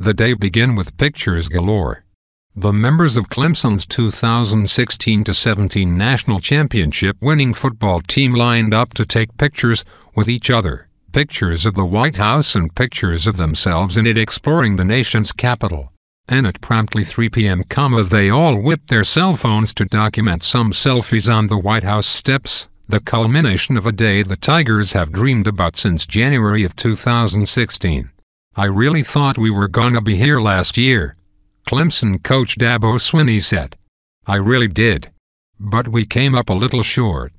the day begin with pictures galore. The members of Clemson's 2016-17 national championship winning football team lined up to take pictures with each other, pictures of the White House and pictures of themselves in it exploring the nation's capital. And at promptly 3 p.m., they all whipped their cell phones to document some selfies on the White House steps, the culmination of a day the Tigers have dreamed about since January of 2016. "I really thought we were gonna be here last year," Clemson coach Dabo Swinney said. "I really did. But we came up a little short."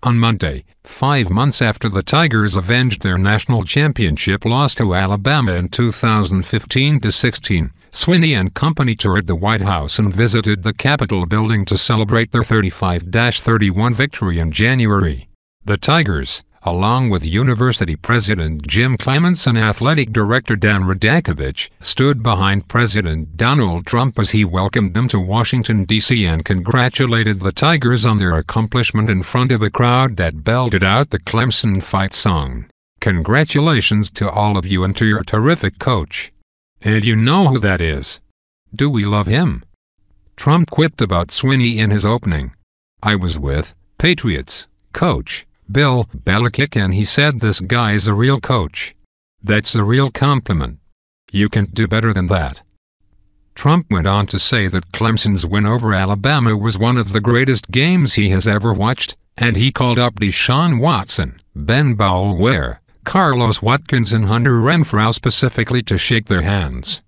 On Monday, 5 months after the Tigers avenged their national championship loss to Alabama in 2015-16, Swinney and company toured the White House and visited the Capitol building to celebrate their 35-31 victory in January. The Tigers, along with University President Jim Clements and Athletic Director Dan Radakovich, stood behind President Donald Trump as he welcomed them to Washington, D.C. and congratulated the Tigers on their accomplishment in front of a crowd that belted out the Clemson fight song. "Congratulations to all of you and to your terrific coach. And you know who that is. Do we love him?" Trump quipped about Swinney in his opening. "I was with Patriots coach Bill Belichick and he said this guy's a real coach. That's a real compliment. You can't do better than that." Trump went on to say that Clemson's win over Alabama was one of the greatest games he has ever watched, and he called up Deshaun Watson, Ben Boulware, Carlos Watkins and Hunter Renfrow specifically to shake their hands.